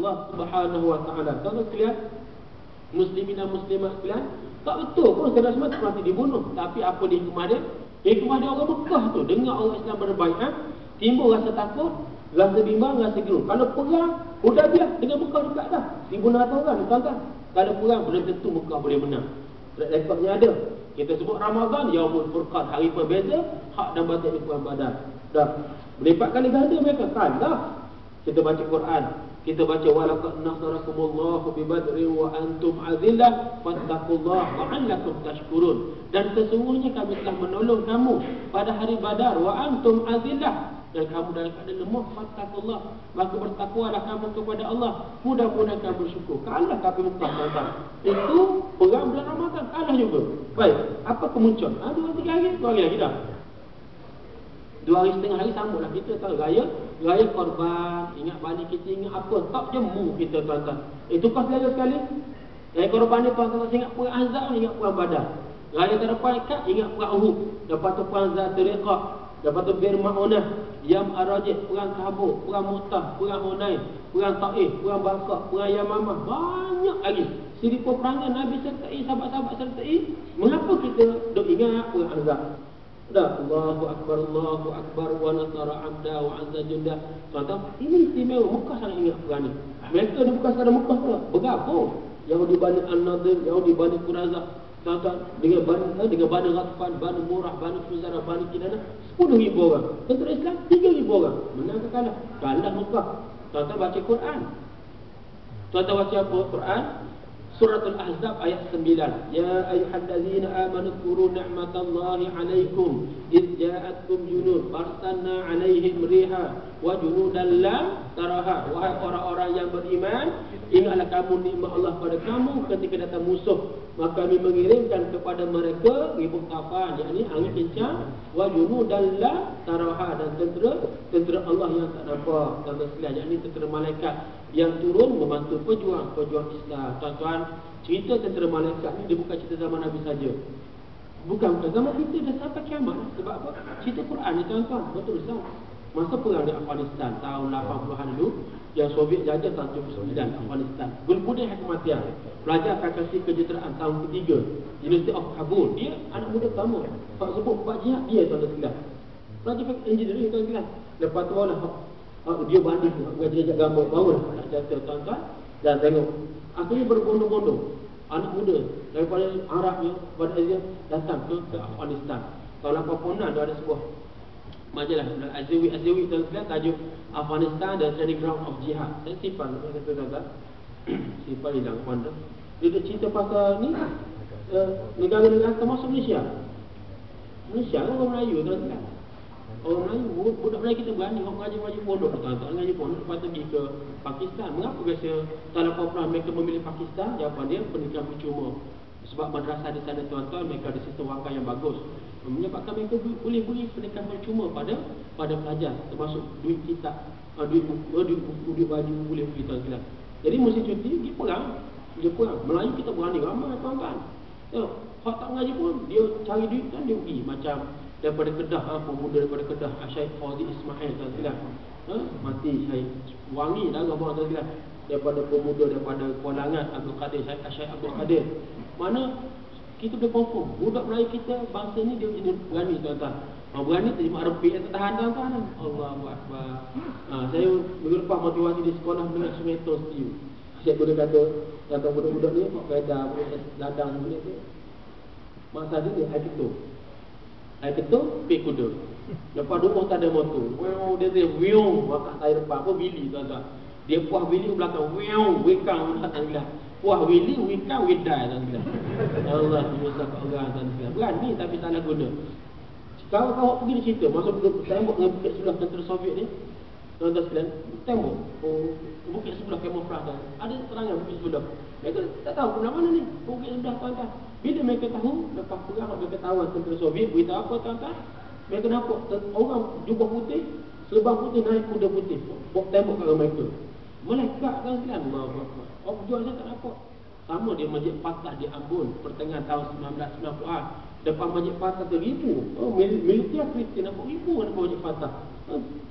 Allah Subhanahu wa taala. Tuan-tuan sekalian, muslimin dan muslimat sekalian, tak betul pun saudara semua mati dibunuh. Tapi apa dia hikmah dia? Hikmah dia orang Mekah tu dengar orang Islam berbaiat, timbul rasa takut, rasa bimbang, rasa gerun. Kalau perang, Hudaybiyah dengan Mekah dekat dah. 1,600 orang, tuan-tuan. Kalau perang, belum tentu Mekah boleh menang. Rekodnya ada. Kita sebut Ramadan, Yaumul Furqan, hari perbeza, hak dan batil di perang Badar. Dah. Berlipat kali ganda mereka. Kalah. Kita baca Quran. Kita baca walaqad nasarakumullahu bi badrin wa antum azillah fattaqullaha la'allakum tashkurun. Dan sesungguhnya kami telah menolong kamu pada hari Badar wa antum azillah, dan kamu dalam keadaan lemah. Fattaqullah, maka bertakwalah kamu kepada Allah, mudah-mudahan kamu bersyukur. Kalah kafir Mekah, tuan-tuan. Itu perang bulan Ramadan, kalah juga. Baik, apa kemunculan? 2-3 hari, 2 hari lagi dah. 2 hari setengah hari sambutlah kita tahu raya korban, ingat balik kita, ingat apa, tak jemu kita, tuan-tuan. Itu kau selera sekali. Raya korban ni tuan-tuan ingat perang Ahzab, ingat perang Badar. Raya terdepan ingat perang Uhud. Lepas tu perang Zatul Riqaq, lepas tu Bir Ma'unah, Yam Ar-Rajih, perang Kabul, perang Mu'tah, perang Hunain, perang Taif, perang Baqah, perang Yamamah, banyak lagi. Siri peperangan Nabi sertai, sahabat-sahabat sertai. Mengapa kita duk ingat perang Ahzab? Dah, Allahu Akbar wa nasara abda wa azza junda. Tuan-tuan, ini istimewa. Mekah sangat ingat perang ni. Mereka ni bukan sekadar Mekah tu, bergabung. Yahudi Bani An-Nadir, Yahudi Bani Quraidah, tuan-tuan, dengan Bani Ghatfan, Bani Murrah, Bani Fuzarah, Bani Kinanah, 10,000 orang. Tentera Islam 3,000 orang. Menang ke kalah? Kalah Mekah. Tuan-tuan baca Quran. Tuan-tuan baca apa Quran? Suratul Ahzab ayat 9. Ya ayyuhallazina amanu dzkuru ni'matallahi 'alaikum idz ja'atkum junud farsalna 'alaihim riha wa junudan lam taraha. Wahai orang-orang yang beriman, ingatlah kamu nikmat Allah pada kamu ketika datang musuh, maka kami mengirimkan kepada mereka ribut kafan, yakni angin kencang, wa junudan lam taraha, dan tentera Allah yang tak nampak, dan sekalian, yakni tentera malaikat yang turun membantu pejuang Islam. Tuan-tuan, cerita tentera malaikat ni dia bukan cerita zaman Nabi saja. Bukan zaman kita dah sampai kiamat. Sebab apa? Cerita Quran ni, tuan-tuan, betul Ustaz. Masa perang di Afghanistan tahun 80-an dulu, yang Soviet jajah tahun 79 Afghanistan. Gulbuddin Hekmatyar, pelajar fakulti kejuruteraan tahun ketiga, University of Kabul. Dia anak muda pertama Pak sebut Pak Jihad, dia tuan-tuan sekalian. Pelajar fakulti engineering, tuan-tuan sekalian. Lepas tu lah dia banding mengajar gambar baru nak jatuh, tuan-tuan. Dan tengok, akhirnya berbondong-bondong anak muda daripada Arab ni, pada Asia, datang ke Afghanistan. Tahun 86 ada sebuah majalah Aziwi tuan-tuan, tajuk Afghanistan the Training Ground of Jihad. Saya simpan tuan-tuan. Simpan hilang mana. Dia cerita pasal ni negara-negara termasuk Malaysia. Malaysia kan orang Melayu, tuan-tuan. Orang Melayu, budak Melayu kita berani orang mengaji pondok, tuan-tuan. Mengaji pondok, lepas tu pergi ke Pakistan. Mengapa biasa tahun 80 mereka memilih Pakistan? Jawapan dia pendidikan percuma. Sebab madrasah di sana, tuan-tuan, mereka ada sistem wakaf yang bagus, menyebabkan mereka boleh beri pendidikan percuma pada pelajar, termasuk duit kitab, duit buku, duit baju boleh beri, tuan-tuan. Jadi musim cuti pergi perang. Melayu kita berani ramai, tuan-tuan. Tengok, hak tak mengaji pun dia cari duit kan, dia pergi. Macam daripada Kedah, pemuda daripada Kedah, Syekh Fauzi Ismail, tuan-tuan. Mati Syekh wangi dah orang, tuan-tuan. Daripada pemuda daripada Kualangan, Abdul Qadir, Syekh Abdul Qadir. Mana kita boleh confirm budak Melayu kita bangsa ni dia jenis berani, tuan-tuan. Berani terjemah Arabic yang tak tahan, tuan-tuan. Allahu Akbar. Saya minggu lepas motivasi di sekolah dengan Sumeto Steve. Syekh boleh kata, tuan-tuan, budak-budak ni mak kaedah, boleh ladang, boleh tu. Masa dia air ketuk. Air ketuk, pergi kuda. Lepas dua tak ada motor. Dia wiung, makan air depan apa bili, tuan-tuan. Dia puah bili belakang, wiung, wikang, tuan-tuan. Puah wili, wikang, widai, tuan-tuan. Allah, Musa orang, tuan-tuan. Berani tapi salah guna. Kawan-kawan pergi di cerita, masa tembok dengan bukit sebelah tentera Soviet ni, tuan-tuan sekalian, tembok, bukit sebelah kamuflase, ada serangan bukit sebelah. Mereka tak tahu pula mana ni, bukit sebelah, tuan-tuan. Bila mereka tahu, lepas perang mereka tahu tentera Soviet beritahu apa, tuan-tuan? Mereka nampak orang jubah putih, serban putih, naik kuda putih, bawa tembok ke mereka. Melekat, tuan-tuan. Orang jual saya tak nampak. Sama dia Masjid Fatah di Ambon pertengahan tahun 1990-an. Depan Masjid Fatah tu ribu. Militer Kristian nampak ribu depan Masjid Fatah.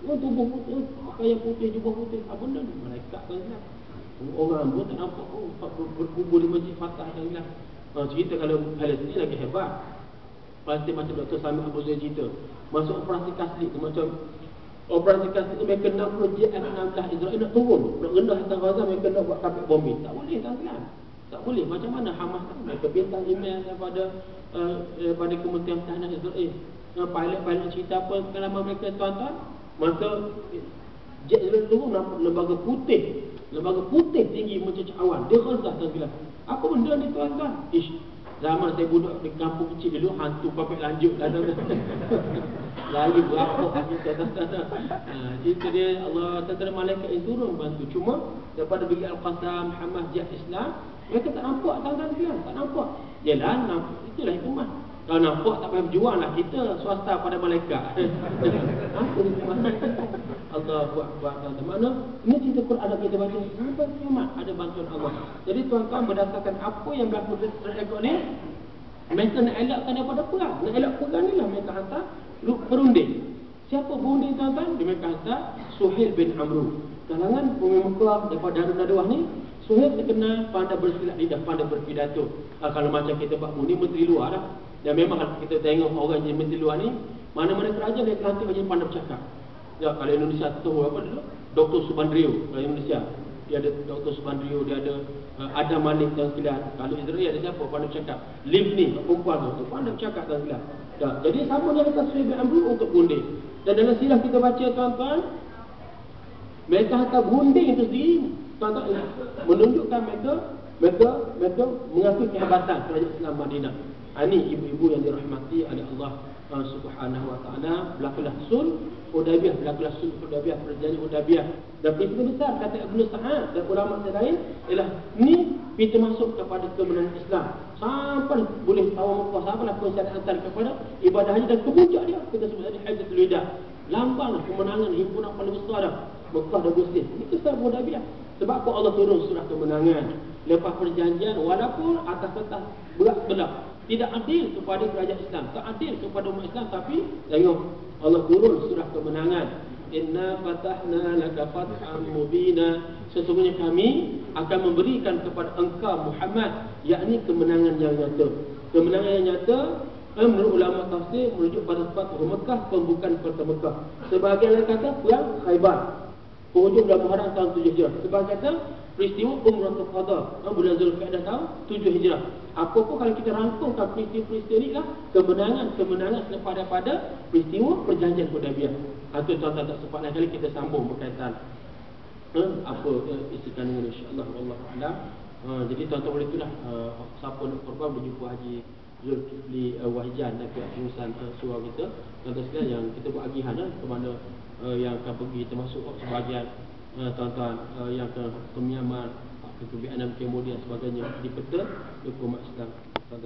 Tubuh putih, pakaian putih, jubah putih. Apa benda ni? Malaikat, tuan-tuan. Orang pun tak nampak berkubur di Masjid Fatah yang hilang. Cerita kalau Palestin lagi hebat. Palestin macam Dr. Sami Abu Zaid cerita, masuk operasi kaslik tu macam operasi kaslik tu mereka 60 JF-16 Israel nak turun, nak rendah atas Gaza, mereka nak buat kapal bombing. Tak boleh tuan-tuan. Tak boleh. Macam mana Hamas tak? Mereka bintang email daripada Kementerian Pertahanan Israel. Pilot-pilot cerita apa pengalaman mereka tuan-tuan. Maka jet Israel turun nampak lembaga putih tinggi mencecah awan. Dia Gaza tuan-tuan. Apa benda ni tuan-tuan? Zaman saya budak di kampung kecil dulu, hantu papek lanjut lalu berapa kita tuan-tuan. Itu dia Allah tentera malaikat yang turun bantu. Cuma daripada bagi Al-Qassam, Hamas, Jihad Islam, mereka tak nampak tuan-tuan sekalian, tak nampak. Yalah, nampak. Itulah hikmah. Kalau nampak tak payah berjuang lah, kita swasta pada malaikat. Allahu Akbar. Mana ini cerita Quran ada kita baca, sampai kiamat ada bantuan Allah. Jadi tuan-tuan, berdasarkan apa yang berlaku terekor ni, mereka nak elakkan daripada perang. Nak elak perang ni lah mereka hantar perunding. Siapa berunding tuan-tuan? Mereka hantar Suhail bin Amru, kalangan pemimpin Mekah daripada Darun Nadwah ni. Suhail terkenal pandai bersilat lidah, pandai berpidato. Kalau macam kita buat ni menteri luar lah. Dan memang kalau kita tengok orang jadi menteri luar ni, mana-mana kerajaan dia kelantik macam pandai bercakap. Ya, kalau Indonesia tahu apa dulu? Dr. Subandrio. Kalau Indonesia dia ada Dr. Subandrio, dia ada Adam Malik dan sekalian. Kalau Israel ada siapa pandai bercakap? Liv ni, perempuan tu pandai bercakap dan sekalian. Ya, jadi sama dia kata Suhail bin Amru untuk berunding. Dan dalam sirah kita baca tuan-tuan, mereka hantar berunding itu sendiri. Tuan-tuan, menunjukkan mereka mengakui kehebatan kerajaan Islam Madinah. Ini ibu-ibu yang dirahmati oleh Allah Subhanahu wa taala. Berlakulah sulh Hudaybiyah, perjanjian Hudaybiyah. Dan pintu besar kata Ibnu Sa'ad dan ulama lain ialah ni pintu masuk kepada kemenangan Islam. Sampai boleh tahu Mekah, sampailah pensyariatan kepada ibadah haji, dan kemudian dia kita sebut tadi Hajjatul Wida. Lambanglah kemenangan himpunan paling besar dah. Mekah dan Muslim. Itu sebab Hudaybiyah. Sebab apa Allah turun surah kemenangan lepas perjanjian, walaupun atas kertas berat-berat, tidak adil kepada kerajaan Islam, tak adil kepada umat Islam, tapi tengok Allah turun surah kemenangan. Inna fatahna laka fathan mubina, sesungguhnya kami akan memberikan kepada engkau Muhammad, yakni kemenangan yang nyata. Kemenangan yang nyata menurut ulama tafsir merujuk pada Fathu Mekah, pembukaan kota Mekah. Sebahagian lain kata perang Khaybar, penghujung bulan Muharram tahun 7 Hijrah. Sebahagian kata peristiwa Umratul Qadha bulan Zulkaidah tahun 7 Hijrah. Apapun kalau kita rangkumkan peristiwa-peristiwa ini lah kemenangan selepas daripada peristiwa perjanjian Hudaybiyah. Atau tuan-tuan tak sempat lain kali kita sambung berkaitan apa isi kandungan, insya-Allah wallahu a'lam. Jadi tuan-tuan boleh itulah siapa nak korban berjumpa Haji Zulkifli Wahjan dan pihak pengurusan surau kita. Tuan-tuan sekalian yang kita buat agihan ke mana yang akan pergi, termasuk sebahagian tuan-tuan yang ke Myanmar, ke Vietnam, Cambodia sebagainya di peta hukum Islam.